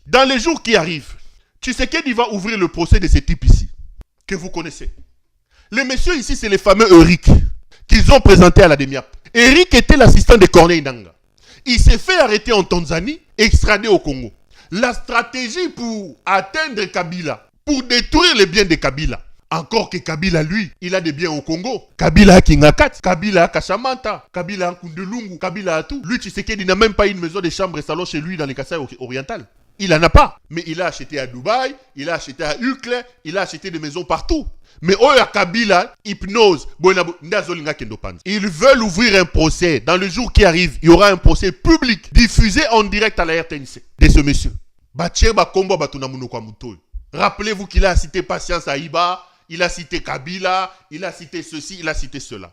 Dans les jours qui arrivent, Tshisekedi va ouvrir le procès de ce type ici, que vous connaissez. Le monsieur ici, c'est le fameux Eric, qu'ils ont présenté à la DEMIAP. Eric était l'assistant de Corneille Nangaa. Il s'est fait arrêter en Tanzanie, extradé au Congo. La stratégie pour atteindre Kabila, pour détruire les biens de Kabila, encore que Kabila, lui, il a des biens au Congo. Kabila a Kingakati, Kabila a Kashamanta, Kabila a Kundelungu, Kabila a tout. Lui, Tshisekedi n'a même pas une maison de chambre et salon chez lui dans les Kasaï orientales. Il n'en a pas. Mais il a acheté à Dubaï, il a acheté à Uccle, il a acheté des maisons partout. Mais Oya Kabila, hypnose, ils veulent ouvrir un procès. Dans le jour qui arrive, il y aura un procès public diffusé en direct à la RTNC de ce monsieur. Rappelez-vous qu'il a cité Patience Aïba, il a cité Kabila, il a cité ceci, il a cité cela.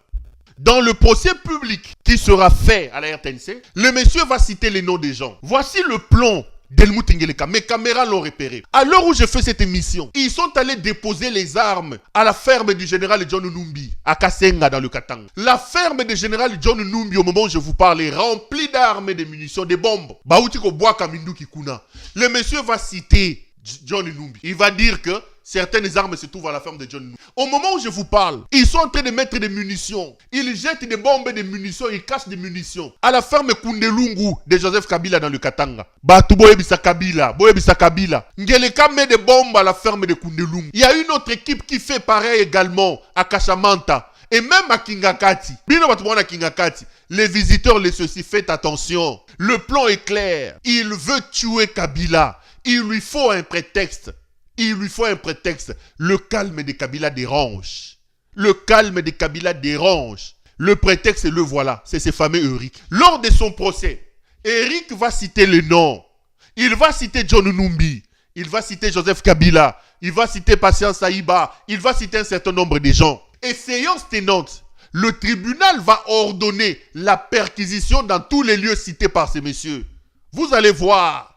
Dans le procès public qui sera fait à la RTNC, le monsieur va citer les noms des gens. Voici le plan d'Helmut Ngeleka. Mes caméras l'ont repéré. À l'heure où je fais cette émission, ils sont allés déposer les armes à la ferme du général John Numbi, à Kasenga dans le Katanga. La ferme du général John Numbi, au moment où je vous parle, est remplie d'armes et de munitions, de bombes. Le monsieur va citer John Numbi. Il va dire que certaines armes se trouvent à la ferme de John Numbi. Au moment où je vous parle, ils sont en train de mettre des munitions. Ils jettent des bombes et des munitions. Ils cachent des munitions. À la ferme Kundelungu de Joseph Kabila dans le Katanga. Boyebisa Kabila. Ngeleka met des bombes à la ferme de Kundelungu. Il y a une autre équipe qui fait pareil également à Kashamanta. Et même à Kingakati. Les visiteurs, les ceci, faites attention. Le plan est clair. Il veut tuer Kabila. Il lui faut un prétexte. Il lui faut un prétexte. Le calme de Kabila dérange. Le calme de Kabila dérange. Le prétexte, le voilà. C'est ce fameux Eric. Lors de son procès, Eric va citer le nom. Il va citer John Numbi. Il va citer Joseph Kabila. Il va citer Patience Aïba. Il va citer un certain nombre de gens. Et séance tenante, le tribunal va ordonner la perquisition dans tous les lieux cités par ces messieurs. Vous allez voir.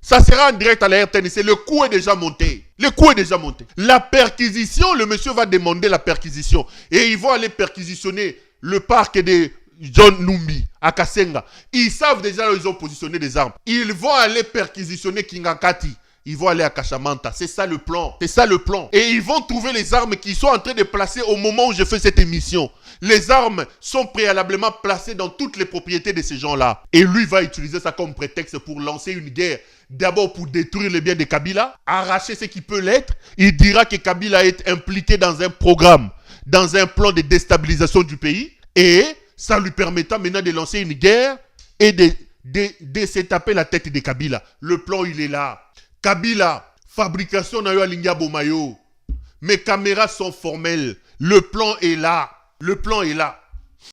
Ça sera en direct à la RTNC. Le coup est déjà monté. Le coup est déjà monté. La perquisition, le monsieur va demander la perquisition. Et ils vont aller perquisitionner le parc de John Numbi à Kasenga. Ils savent déjà où ils ont positionné des armes. Ils vont aller perquisitionner Kingakati. Ils vont aller à Kashamanta. C'est ça le plan. C'est ça le plan. Et ils vont trouver les armes qu'ils sont en train de placer au moment où je fais cette émission. Les armes sont préalablement placées dans toutes les propriétés de ces gens-là. Et lui va utiliser ça comme prétexte pour lancer une guerre. D'abord pour détruire les biens de Kabila, arracher ce qui peut l'être. Il dira que Kabila est impliqué dans un programme, dans un plan de déstabilisation du pays. Et ça lui permettra maintenant de lancer une guerre et de se taper la tête de Kabila. Le plan, il est là. Kabila, fabrication na yo alingia bomayo. Mes caméras sont formelles. Le plan est là. Le plan est là.